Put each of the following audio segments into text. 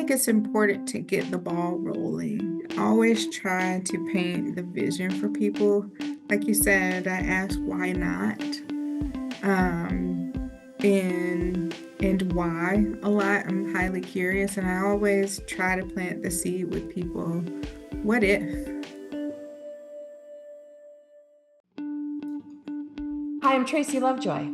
think it's important to get the ball rolling. Always try to paint the vision for people. Like you said, I ask why not, um, and why a lot. I'm highly curious, and I always try to plant the seed with people. What if? Hi, I'm Tracy Lovejoy.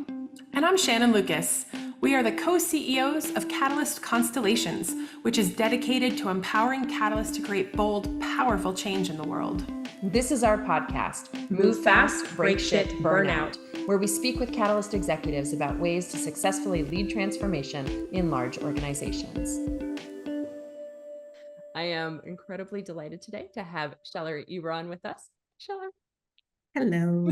And I'm Shannon Lucas. We are the co-CEOs of Catalyst Constellations, which is dedicated to empowering Catalyst to create bold, powerful change in the world. This is our podcast, Move Fast, Break Shit, Burnout, where we speak with Catalyst executives about ways to successfully lead transformation in large organizations. I am incredibly delighted today to have Shellery Ebron with us. Shellery. Hello.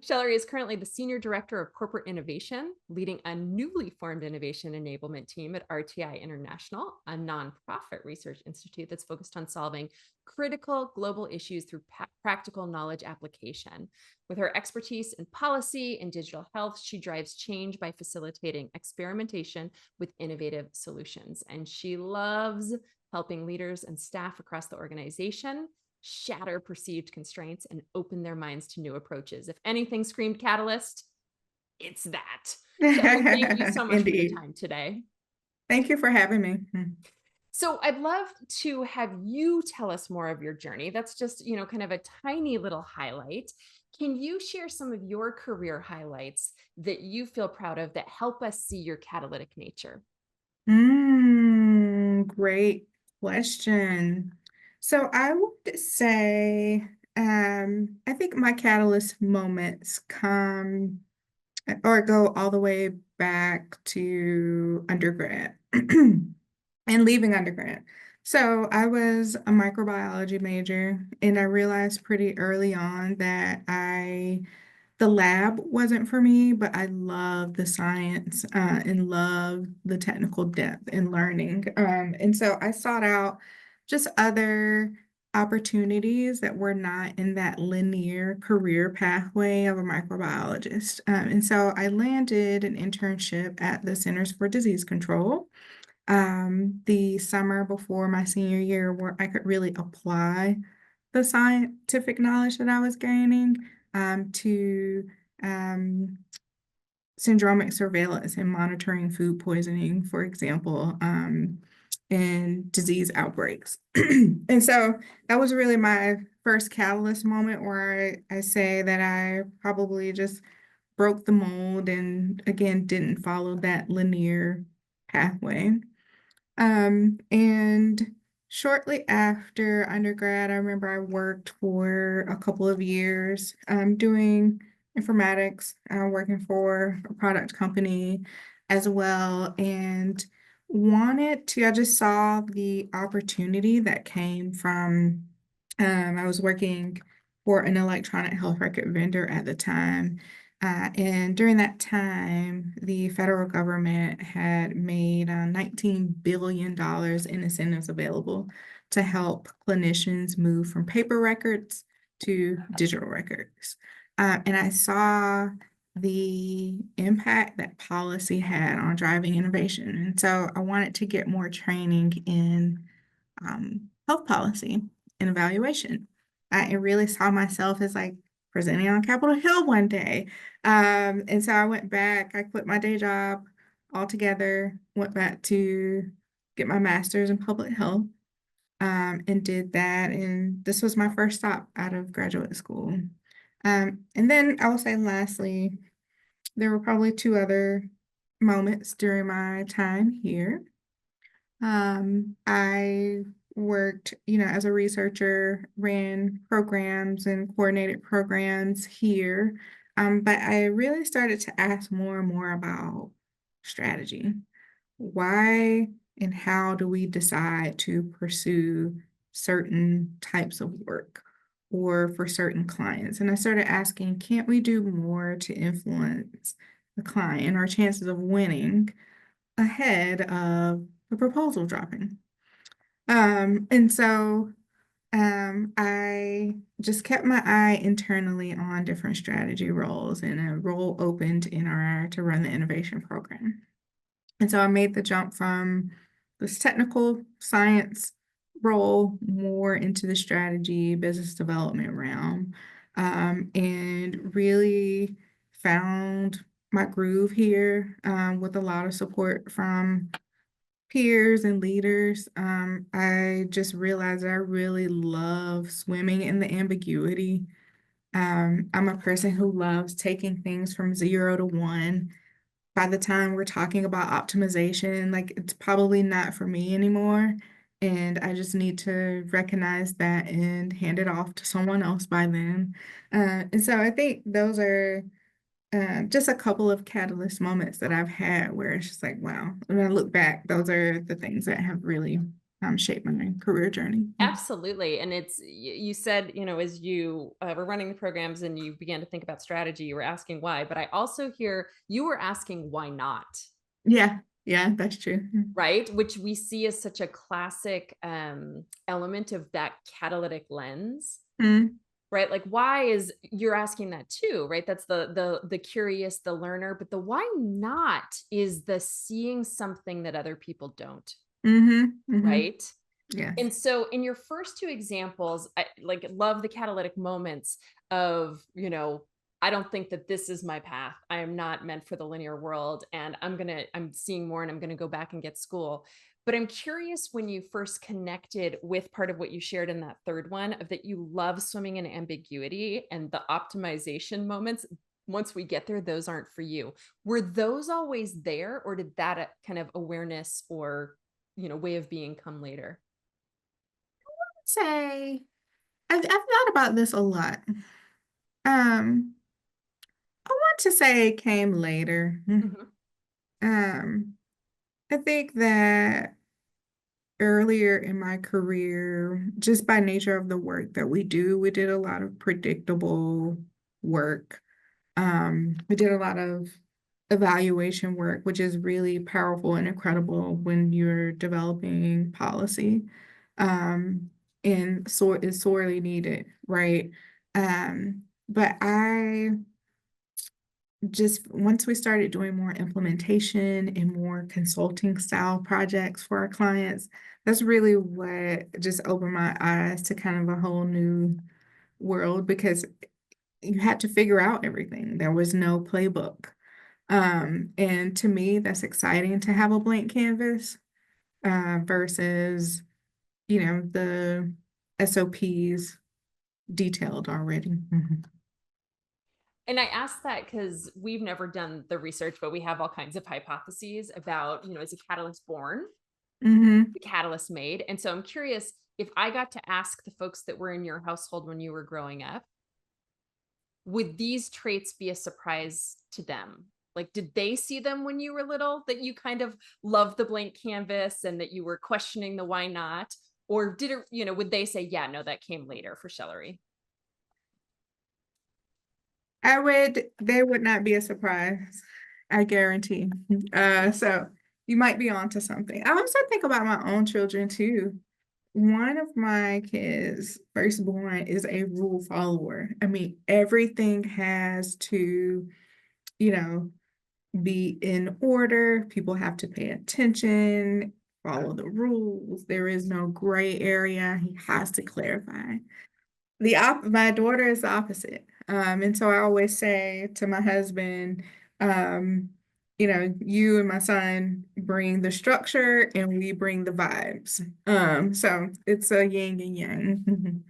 Shellery is currently the Senior Director of Corporate Innovation, leading a newly formed innovation enablement team at RTI International, a nonprofit research institute that's focused on solving critical global issues through practical knowledge application. With her expertise in policy and digital health, she drives change by facilitating experimentation with innovative solutions. And she loves helping leaders and staff across the organization shatter perceived constraints and open their minds to new approaches. If anything screamed Catalyst, it's that. Shellery, thank you so much for your time today. Thank you for having me. So I'd love to have you tell us more of your journey. That's just, kind of a tiny little highlight. Can you share some of your career highlights that you feel proud of that help us see your catalytic nature? Great question. So I would say, I think my catalyst moments come or go all the way back to undergrad and leaving undergrad. So I was a microbiology major, and I realized pretty early on that the lab wasn't for me, but I love the science and love the technical depth and learning. And so I sought out just other opportunities that were not in that linear career pathway of a microbiologist. And so I landed an internship at the Centers for Disease Control the summer before my senior year, where I could really apply the scientific knowledge that I was gaining to syndromic surveillance and monitoring food poisoning, for example, and disease outbreaks. And so that was really my first catalyst moment where I say that I probably just broke the mold and, again, didn't follow that linear pathway. And shortly after undergrad, I remember I worked for a couple of years doing informatics, working for a product company as well, and I just saw the opportunity that came from, I was working for an electronic health record vendor at the time. And during that time, the federal government had made $19 billion in incentives available to help clinicians move from paper records to digital records. And I saw the impact that policy had on driving innovation. And so I wanted to get more training in health policy and evaluation. I really saw myself as like presenting on Capitol Hill one day. And so I went back, I quit my day job altogether, went back to get my master's in public health, and did that. And this was my first stop out of graduate school. And then I will say lastly, there were probably two other moments during my time here. I worked, as a researcher, ran programs and coordinated programs here. But I really started to ask more and more about strategy. Why and how do we decide to pursue certain types of work or for certain clients? And I started asking, can't we do more to influence the client and our chances of winning ahead of the proposal dropping? And so I just kept my eye internally on different strategy roles, and a role opened in our to run the innovation program. And so I made the jump from this technical science role more into the strategy, business development realm, and really found my groove here with a lot of support from peers and leaders. I just realized I really love swimming in the ambiguity. I'm a person who loves taking things from 0 to 1. By the time we're talking about optimization, like it's probably not for me anymore. And I just need to recognize that and hand it off to someone else by then. And so I think those are just a couple of catalyst moments that I've had where it's just like, wow, when I look back, those are the things that have really shaped my career journey. Absolutely. And it's, you said, as you were running the programs and you began to think about strategy, you were asking why, but I also hear you were asking why not, Yeah, yeah, that's true. right? Which we see as such a classic element of that catalytic lens, Mm, right? Like why is, you're asking that too, right? That's the curious, the learner, but the why not is the seeing something that other people don't, mm-hmm. right? Yes. And so in your first two examples, I like love the catalytic moments of, I don't think that this is my path. I am not meant for the linear world. And I'm seeing more and I'm going to go back and get school. But I'm curious when you first connected with part of what you shared in that third one of that you love swimming in ambiguity and the optimization moments. Once we get there, those aren't for you. Were those always there, or did that kind of awareness or, way of being come later? Say, I've thought about this a lot. Um, I want to say it came later. Mhm. Um, I think that earlier in my career, just by nature of the work that we do, we did a lot of predictable work. We did a lot of evaluation work, which is really powerful and incredible when you're developing policy. Um, and so is sorely needed, right? But I just once we started doing more implementation and more consulting style projects for our clients, that's really what just opened my eyes to kind of a whole new world because you had to figure out everything. There was no playbook. And to me, that's exciting to have a blank canvas versus, the SOPs detailed already. And I asked that because we've never done the research, but we have all kinds of hypotheses about, is a catalyst born, Hmm. the catalyst made? And so I'm curious if I got to ask the folks that were in your household when you were growing up, would these traits be a surprise to them? Like, did they see them when you were little, that you kind of loved the blank canvas and that you were questioning the why not? Or did it, would they say, yeah, no, that came later for Shellery? They would not be a surprise. I guarantee. So you might be onto something. I also think about my own children too. One of my kids, firstborn, is a rule follower. I mean, everything has to, you know, be in order. People have to pay attention, follow the rules. There is no gray area. He has to clarify. My daughter is the opposite. And so I always say to my husband, um, you and my son bring the structure and we bring the vibes. So it's a yin and yang.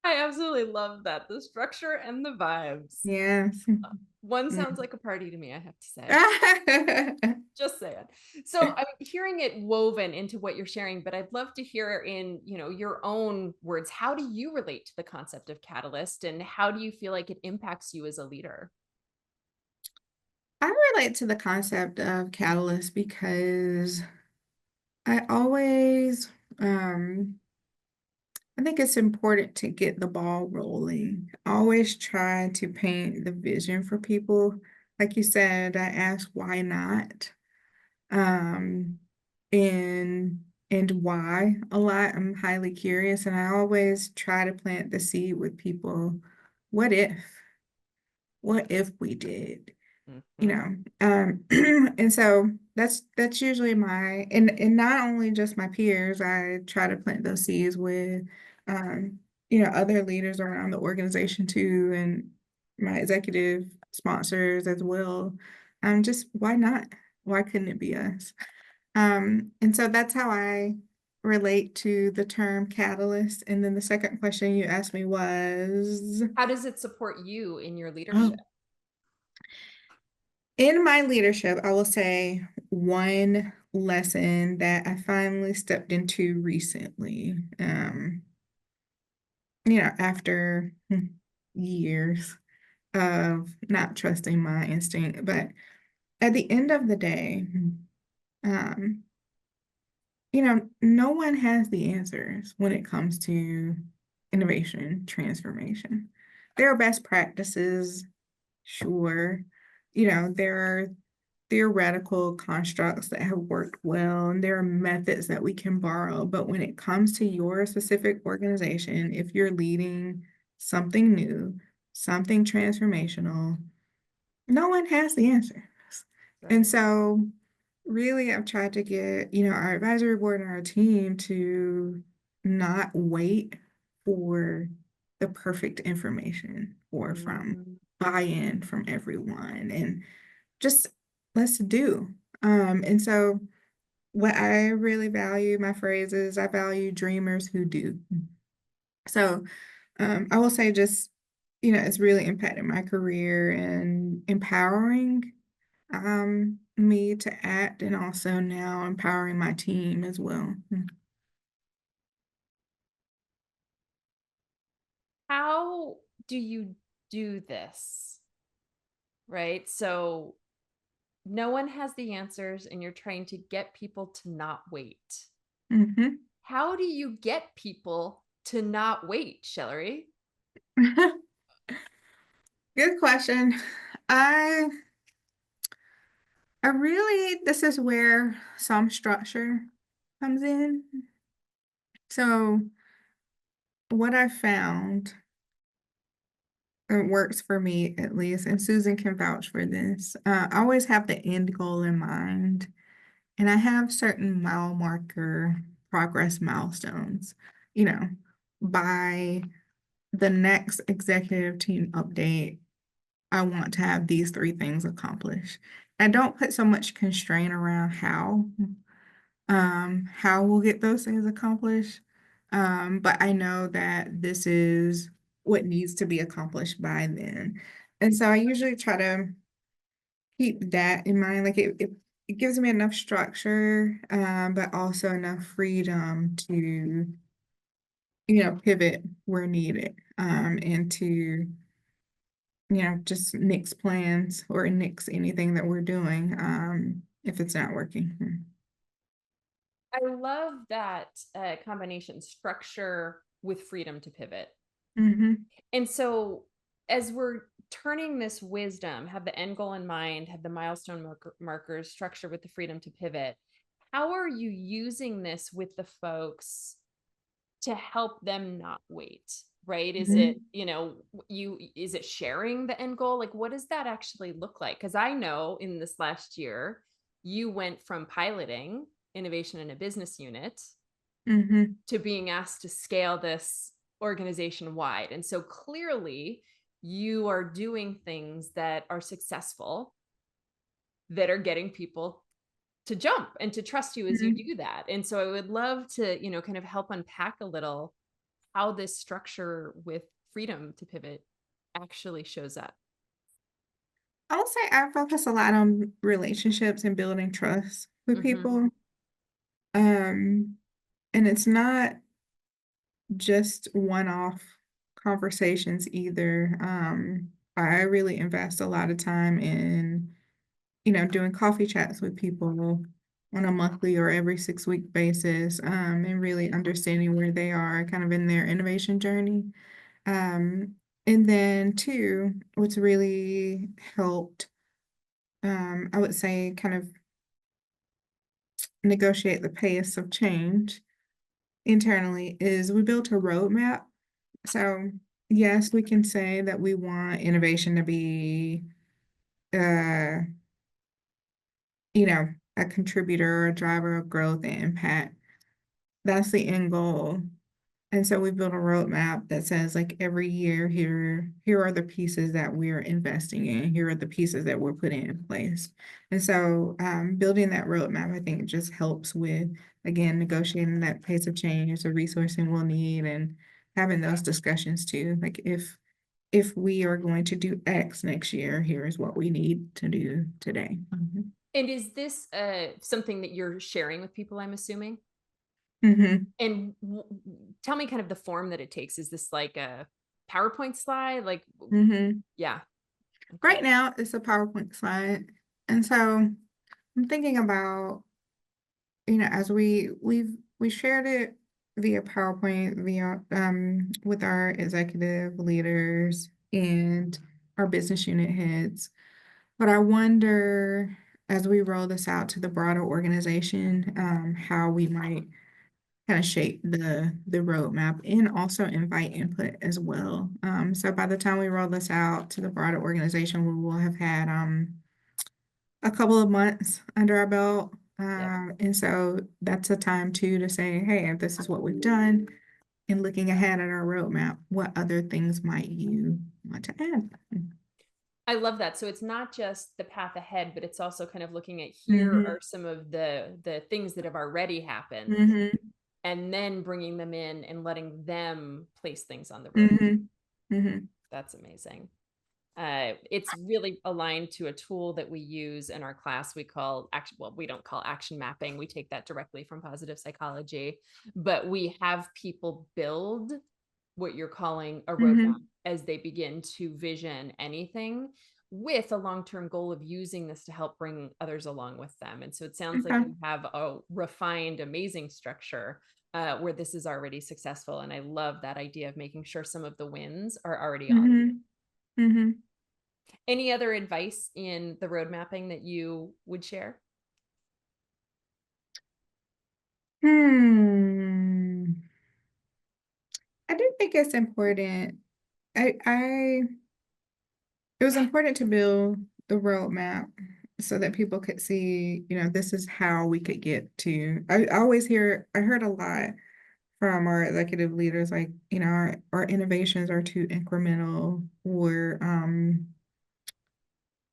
I absolutely love that. The structure and the vibes. Yes. One Yeah. sounds like a party to me, I have to say. Just saying. So I'm hearing it woven into what you're sharing, but I'd love to hear in, your own words, how do you relate to the concept of catalyst and how do you feel like it impacts you as a leader? I relate to the concept of catalyst because I always, I think it's important to get the ball rolling. Always try to paint the vision for people. Like you said, I ask why not, um, and why a lot. I'm highly curious, and I always try to plant the seed with people. What if? What if we did? you Mhm. know, and so that's usually and not only just my peers, I try to plant those seeds with, um, other leaders around the organization too, and my executive sponsors as well. Just why not? Why couldn't it be us? And so that's how I relate to the term catalyst. And then the second question you asked me was, How does it support you in your oh, leadership? in my leadership, I will say one lesson that I finally stepped into recently, after years of not trusting my instinct. But at the end of the day, um, no one has the answers when it comes to innovation, transformation. There are best practices, sure. There are theoretical constructs that have worked well, and there are methods that we can borrow. But when it comes to your specific organization, if you're leading something new, something transformational, no one has the answers. And Right. so, really, I've tried to get, our advisory board and our team to not wait for the perfect information or from Mm. buy-in from everyone, and just let's do. And so what I really value, my phrase is I value dreamers who do. So I will say just, it's really impacted my career and empowering me to act, and also now empowering my team as well. How do you do this? Right? So no one has the answers and you're trying to get people to not wait. Mhm. How do you get people to not wait, Shellery? Good question. I I really this is where some structure comes in. So what I found, it works for me at least, and Susan can vouch for this. I always have the end goal in mind, and I have certain mile marker progress milestones. You know, by the next executive team update, I want to have these three things accomplished. I don't put so much constraint around how we'll get those things accomplished. But I know that this is what needs to be accomplished by then. And so I usually try to keep that in mind. Like it gives me enough structure, but also enough freedom to, pivot where needed, and to, just nix plans or nix anything that we're doing, if it's not working. I love that combination structure with freedom to pivot. Mm-hmm. And so, as we're turning this wisdom, have the end goal in mind, have the markers, structure with the freedom to pivot. How are you using this with the folks to help them not wait? Right? Is Mm-hmm. it, is it sharing the end goal? Like, what does that actually look like? Because I know in this last year, you went from piloting innovation in a business unit Mm-hmm. to being asked to scale this organization wide. And so clearly, you are doing things that are successful, that are getting people to jump and to trust you as you Mm-hmm. do that. And so I would love to, kind of help unpack a little how this structure with freedom to pivot actually shows up. I would say I focus a lot on relationships and building trust with Mhm. people. Um, and it's not just one-off conversations either. I really invest a lot of time in, doing coffee chats with people on a monthly or every 6-week basis, and really understanding where they are kind of in their innovation journey. Um, and then two, what's really helped, I would say, kind of negotiate the pace of change internally is we built a roadmap. So, yes, we can say that we want innovation to be uh, you know, a contributor or a driver of growth and impact. That's the end goal. And so we built a roadmap that says like every year here are the pieces that we're investing in. Here are the pieces that we're putting in place. And so building that roadmap, I think just helps with again negotiating that pace of change, the resourcing we'll need, and having those discussions too. Like if we are going to do X next year, here is what we need to do today. And is this something that you're sharing with people, I'm assuming? Mm-hmm. And tell me kind of the form that it takes. Is this like a PowerPoint slide? Like, Mm-hmm. yeah. Okay. Right now, it's a PowerPoint slide. And so I'm thinking about, as we shared it via PowerPoint, via with our executive leaders and our business unit heads. But I wonder, as we roll this out to the broader organization, how we might kind of shape the roadmap and also invite input as well. So by the time we roll this out to the broader organization, we will have had a couple of months under our belt. Yep. And so that's a time too to say, hey, this is what we've done. And looking ahead at our roadmap, what other things might you want to add? I love that. So it's not just the path ahead, but it's also kind of looking at here Mm-hmm. are some of the things that have already happened, Mm-hmm. and then bringing them in and letting them place things on the road. Mm-hmm. Mm-hmm. That's amazing. It's really aligned to a tool that we use in our class. We call action. Well, we don't call action mapping. We take that directly from positive psychology, but we have people build what you're calling a roadmap Mm-hmm. as they begin to vision anything with a long-term goal of using this to help bring others along with them. And so it sounds like Okay. you have a refined, amazing structure where this is already successful. And I love that idea of making sure some of the wins are already on. Mm-hmm. Mm-hmm. Any other advice in the road mapping that you would share? Hmm. I do think it's important. I it was important to build the roadmap so that people could see, this is how we could get to. I heard a lot from our executive leaders, like, our innovations are too incremental, or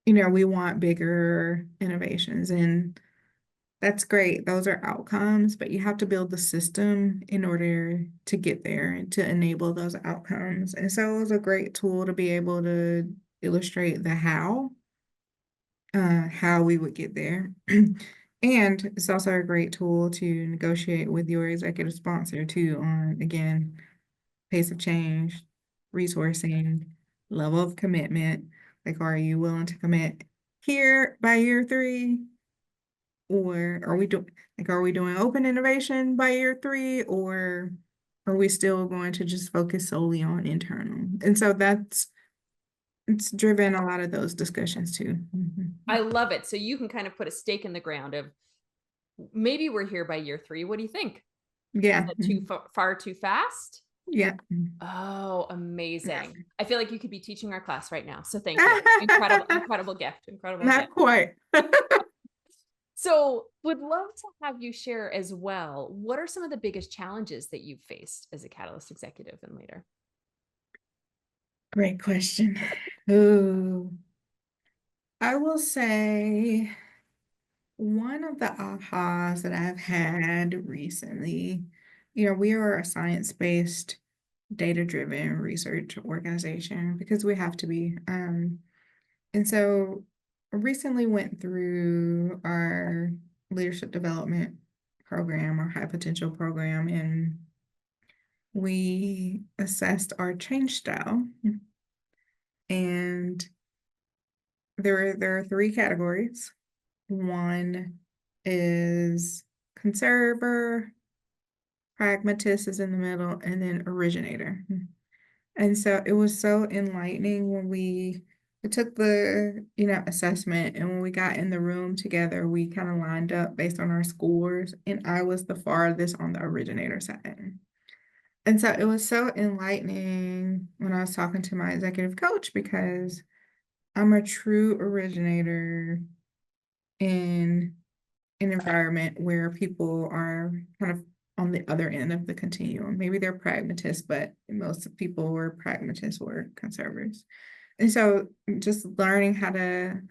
we want bigger innovations. And that's great. Those are outcomes, but you have to build the system in order to get there and to enable those outcomes. And so it was a great tool to be able to illustrate the how we would get there. And it's also a great tool to negotiate with your executive sponsor too on, again, pace of change, resourcing, level of commitment. Like, are you willing to commit here by year 3? Or are we doing open innovation by year 3, or are we still going to just focus solely on internal? And so it's driven a lot of those discussions too. I love it. So you can kind of put a stake in the ground of maybe we're here by year 3. What do you think? Is Yeah. that too far too fast? Yeah. Oh, amazing. I feel like you could be teaching our class right now. So thank you. Incredible, incredible gift. Incredible gift. Not quite. So would love to have you share as well. What are some of the biggest challenges that you've faced as a Catalyst executive and leader? Great question. Ooh, I will say one of the ahas that I've had recently, we are a science-based, data-driven research organization because we have to be. And so I recently went through our leadership development program, our high potential program, and we assessed our change style. And there are 3 categories. One is conserver, pragmatist is in the middle, and then originator. And so it was so enlightening when we took the, assessment, and when we got in the room together, we kind of lined up based on our scores, and I was the farthest on the originator side. And so it was so enlightening when I was talking to my executive coach because I'm a true originator in an environment where people are kind of on the other end of the continuum. Maybe they're pragmatists, but most people were pragmatists or conservatives. And so just learning how to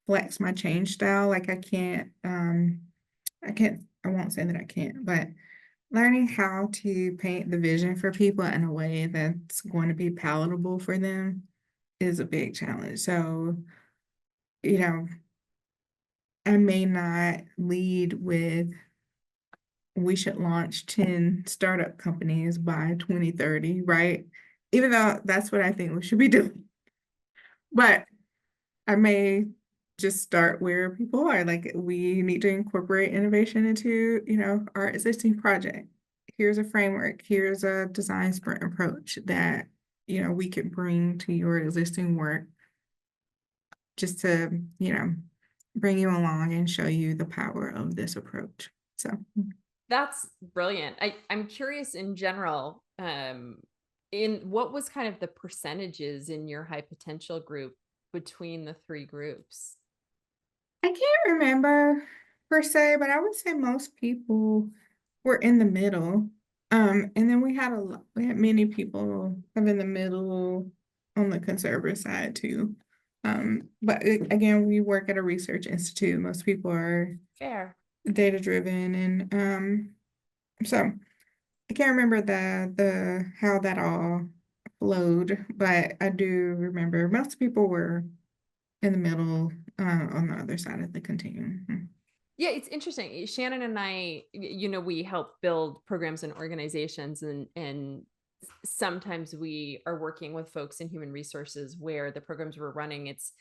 flex my change style, like I won't say that I can't, but learning how to paint the vision for people in a way that's going to be palatable for them is a big challenge. So, you know, I may not lead with we should launch 10 startup companies by 2030, right? Even though that's what I think we should be doing. But I may just start where people are. Like we need to incorporate innovation into, our existing project. Here's a framework, here's a design sprint approach that, we can bring to your existing work just to, bring you along and show you the power of this approach. So, That's brilliant. I'm curious in general, in what was kind of the percentages in your high potential group between the three groups? I can't remember per se, but I would say most people were in the middle. And then we had many people kind of in the middle on the conservative side too. But again, we work at a research institute. Most people are Fair. data driven, and so I can't remember the how that all flowed, but I do remember most people were in the middle, on the other side of the continuum. Yeah, it's interesting. Shannon and I, we help build programs and organizations, and sometimes we are working with folks in human resources where the programs we're running, it's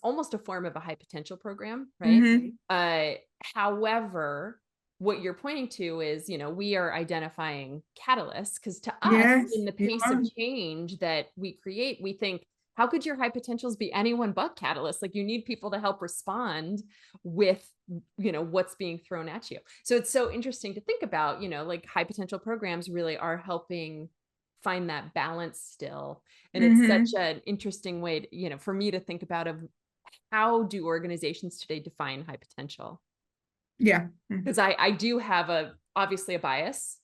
almost a form of a high potential program, right? Mhm. However, what you're pointing to is, we are identifying catalysts because to us, in Yes, the you pace are. of change that we create, we think, how could your high potentials be anyone but catalysts? Like you need people to help respond with, what's being thrown at you. So it's so interesting to think about, like high potential programs really are helping find that balance still. And it's such Mhm. an interesting way to, for me to think about of how do organizations today define high potential? Yeah. Mm. Because I do have obviously a bias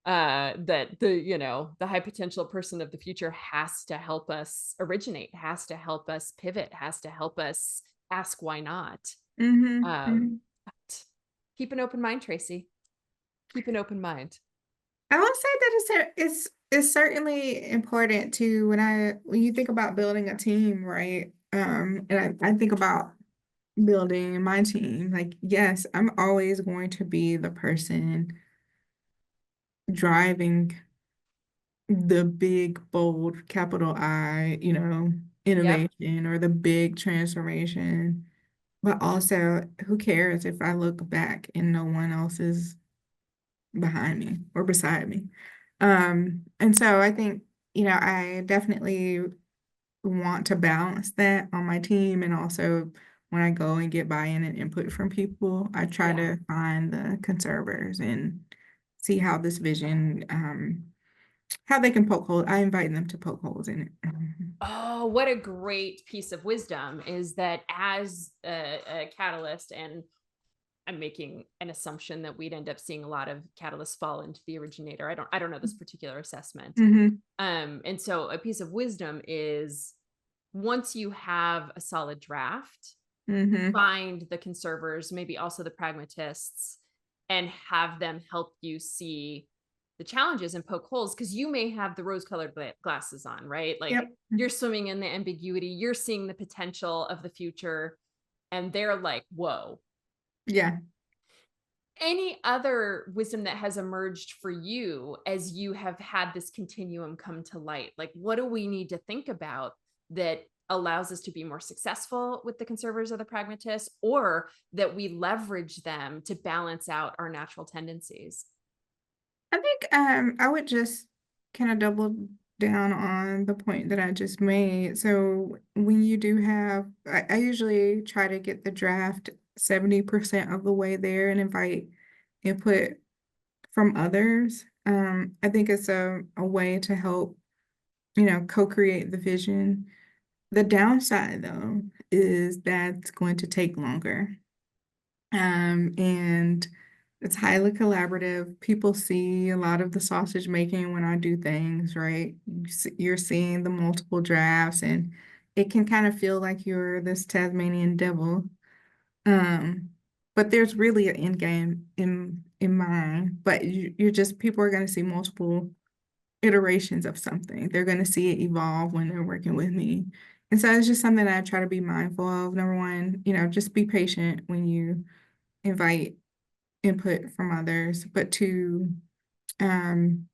that the high potential person of the future has to help us originate, has to help us pivot, has to help us ask why not. Mhm. um Mhm. but keep an open mind, Tracy. Keep an open mind. I will say that it's certainly important to when you think about building a team, right? And I think about building my team. Like, yes, I'm always going to be the person driving the big, bold, capital I, Yep. innovation or the big transformation. But also, who cares if I look back and no one else is behind me or beside me? And so I think, I definitely want to balance that on my team. And also, when I go and get buy-in and input from people, I try Yeah. to find the conservators and see how this vision, how they can poke holes. I invite them to poke holes in it. Oh, what a great piece of wisdom is that as a catalyst, and I'm making an assumption that we'd end up seeing a lot of catalysts fall into the originator. I don't know this particular assessment. Hmm. And so a piece of wisdom is once you have a solid draft, Hmm. find the conservers, maybe also the pragmatists, and have them help you see the challenges and poke holes because you may have the rose colored glasses on, right? Like Yep. you're swimming in the ambiguity, you're seeing the potential of the future, and they're like, whoa. Yeah. Any other wisdom that has emerged for you as you have had this continuum come to light? Like, what do we need to think about that allows us to be more successful with the conservers or the pragmatists, or that we leverage them to balance out our natural tendencies? I think I would just kind of double down on the point that I just made. So when you do have, I usually try to get the draft 70% of the way there and invite input from others. I think it's a way to help, co-create the vision. The downside, though, is that's going to take longer. And it's highly collaborative. People see a lot of the sausage making when I do things, right? You're seeing the multiple drafts, and it can kind of feel like you're this Tasmanian devil. Um, but there's really an end game in mind. But you're just people are going to see multiple iterations of something. They're going to see it evolve when they're working with me. And so it's just something that I try to be mindful of. Number one, just be patient when you invite input from others, but to kind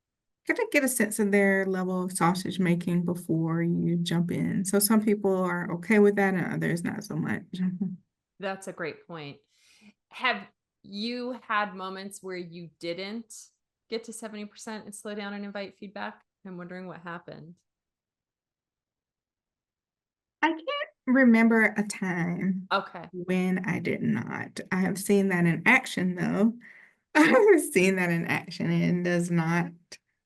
of get a sense of their level of sausage making before you jump in. So some people are okay with that and others not so much. That's a great point. Have you had moments where you didn't get to 70% and slow down and invite feedback? I'm wondering what happened. I can't remember a time Okay. when I did not. I have seen that in action, though. I have seen that in action, and it does not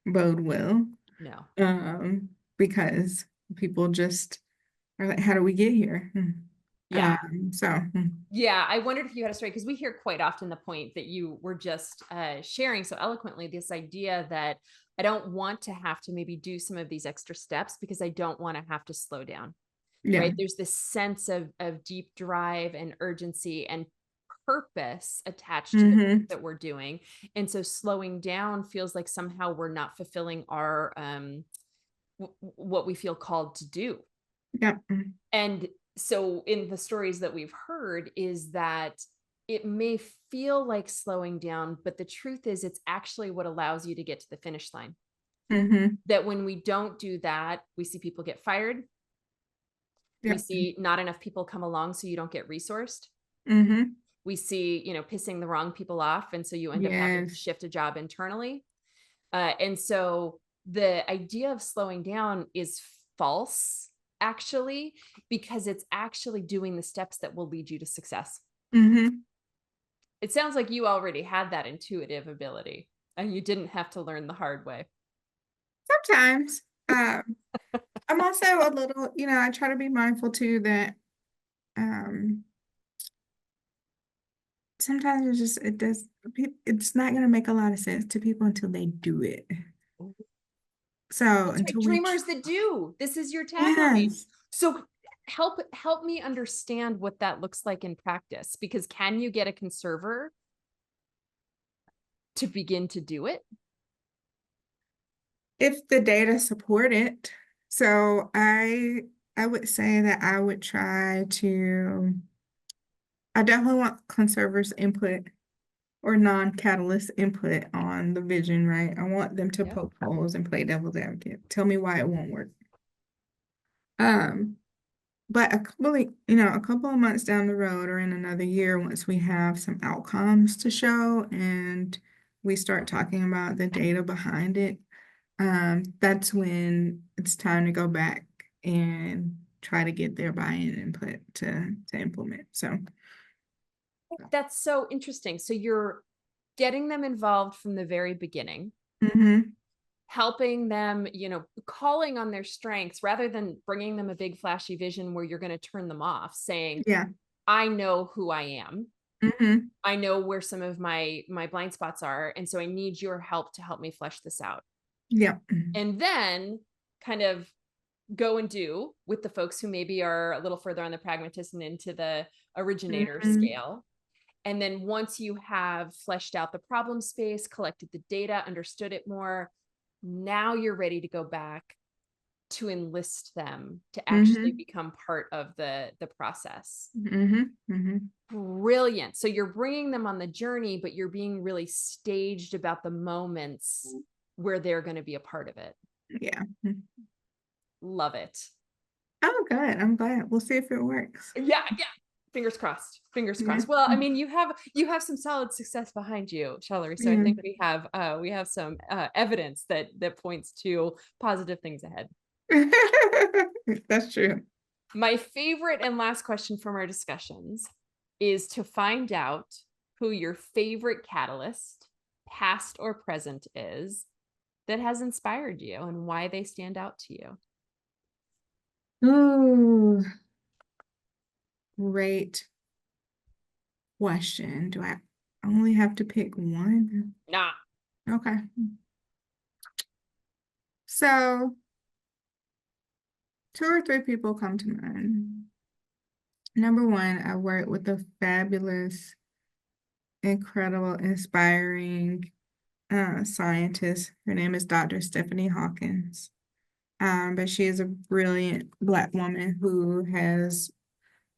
bode well. No. Because people just are like, how do we get here? Yeah. So Yeah. I wondered if you had a story, because we hear quite often the point that you were just sharing so eloquently, this idea that I don't want to have to maybe do some of these extra steps because I don't want to have to slow down. yeah. Right. There's this sense of deep drive and urgency and purpose attached to the work Mm-hmm. that we're doing. And so slowing down feels like somehow we're not fulfilling our what we feel called to do. Yep. And so in the stories that we've heard is that it may feel like slowing down, but the truth is it's actually what allows you to get to the finish line. Mm-hmm. That when we don't do that, we see people get fired. We Yep. see not enough people come along, so you don't get resourced. Mm-hmm. We see, pissing the wrong people off. And so you end up having to Yes. shift a job internally. And so the idea of slowing down is false, actually, because it's actually doing the steps that will lead you to success. Mm-hmm. It sounds like you already had that intuitive ability and you didn't have to learn the hard way. Sometimes. I'm also a little, I try to be mindful too that um sometimes it's not gonna make a lot of sense to people until they do it. So That's right. until Dreamers that do. This is your tagline. yes. So help me understand what that looks like in practice, because can you get a conserver to begin to do it? If the data support it. So I would say that I definitely want conservers input or non-catalyst input on the vision, right? I want them to Yeah. poke holes and play devil's advocate. Tell me why it won't work. Um, but a couple of months down the road or in another year, once we have some outcomes to show and we start talking about the data behind it, that's when it's time to go back and try to get their buy-in input to implement. So, That's so interesting. So you're getting them involved from the very beginning, mhm, helping them, calling on their strengths rather than bringing them a big flashy vision where you're going to turn them off, saying, yeah, I know who I am. mhm, I know where some of my blind spots are. And so I need your help to help me flesh this out. yeah, And then kind of go and do with the folks who maybe are a little further on the pragmatist and into the originator mhm, scale. And then once you have fleshed out the problem space, collected the data, understood it more, now you're ready to go back to enlist them to actually mhm, become part of the process. mhm, mhm, Brilliant. So you're bringing them on the journey, but you're being really staged about the moments where they're going to be a part of it. yeah. Love it. Oh, good. I'm glad. We'll see if it works. Yeah, yeah. Fingers crossed. Fingers Yeah. crossed. Well, I mean, you have some solid success behind you, Shellery. So I Yeah. think we have some evidence that points to positive things ahead. That's true. My favorite and last question from our discussions is to find out who your favorite catalyst, past or present, is that has inspired you and why they stand out to you. Ooh, great question. Do I only have to pick one? Nah. Okay. So, two or three people come to mind. Number one, I work with a fabulous, incredible, inspiring scientist. Her name is Dr. Stephanie Hawkins. But she is a brilliant Black woman who has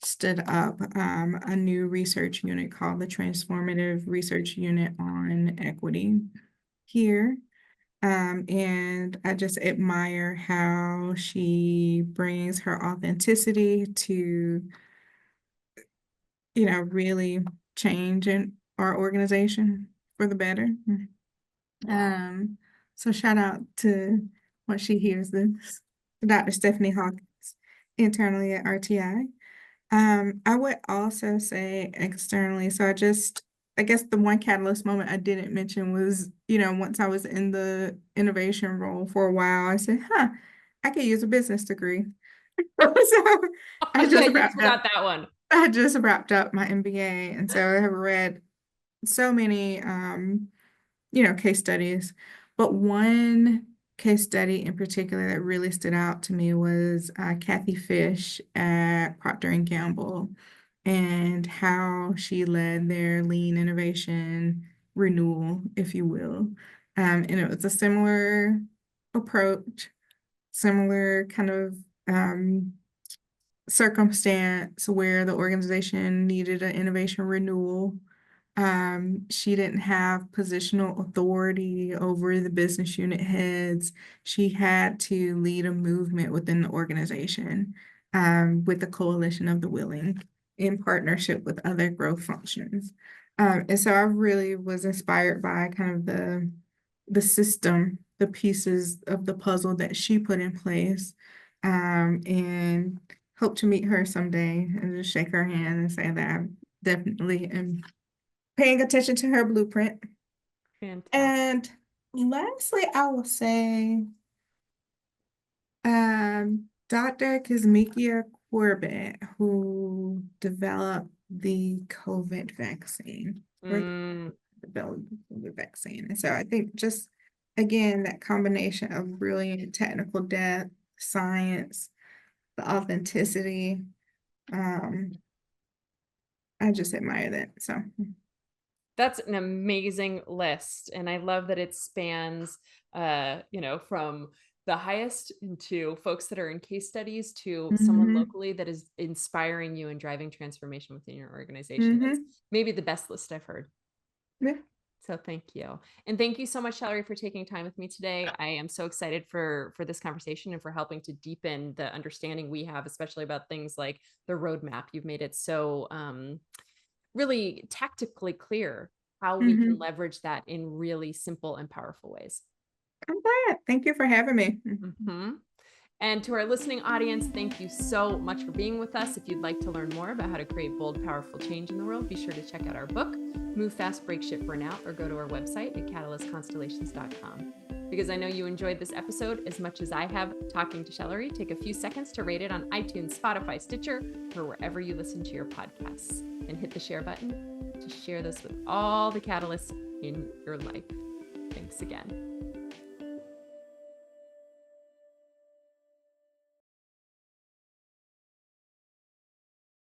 stood up a new research unit called the Transformative Research Unit on Equity here. And I just admire how she brings her authenticity to, really change in our organization for the better. Um, so shout out to when she hears this, Dr. Stephanie Hawkins, internally at RTI. I would also say externally, so I guess the one catalyst moment I didn't mention was, once I was in the innovation role for a while, I said, I could use a business degree. So I Yeah, just you wrapped forgot up, that one. I just wrapped up my MBA. And so I have read so many, case studies. But one case study in particular that really stood out to me was Kathy Fish at Procter and Gamble and how she led their lean innovation renewal, if you will. And it was a similar approach, similar kind of circumstance where the organization needed an innovation renewal. She didn't have positional authority over the business unit heads. She had to lead a movement within the organization, with the coalition of the willing in partnership with other growth functions. And so I really was inspired by kind of the system, the pieces of the puzzle that she put in place, and hope to meet her someday and just shake her hand and say that I definitely am paying attention to her blueprint. Fantastic. And lastly, I will say Dr. Kizmikia Corbett, who developed the COVID vaccine, or Mm, developed the vaccine. And so I think just, again, that combination of brilliant technical depth, science, the authenticity, um, I just admire that. So, that's an amazing list. And I love that it spans, from the highest into folks that are in case studies to someone mhm, locally that is inspiring you and driving transformation within your organization. It's mhm, maybe the best list I've heard. yeah. So thank you. And thank you so much, Shellery, for taking time with me today. I am so excited for this conversation and for helping to deepen the understanding we have, especially about things like the roadmap. You've made it so really tactically clear how we can Mhm. leverage that in really simple and powerful ways. I'm glad. Thank you for having me. Mhm. And to our listening audience, thank you so much for being with us. If you'd like to learn more about how to create bold, powerful change in the world, be sure to check out our book, Move Fast, Break Shit, Burn Out, or go to our website at catalystconstellations.com. Because I know you enjoyed this episode as much as I have talking to Shellery, take a few seconds to rate it on iTunes, Spotify, Stitcher, or wherever you listen to your podcasts. And hit the share button to share this with all the catalysts in your life. Thanks again.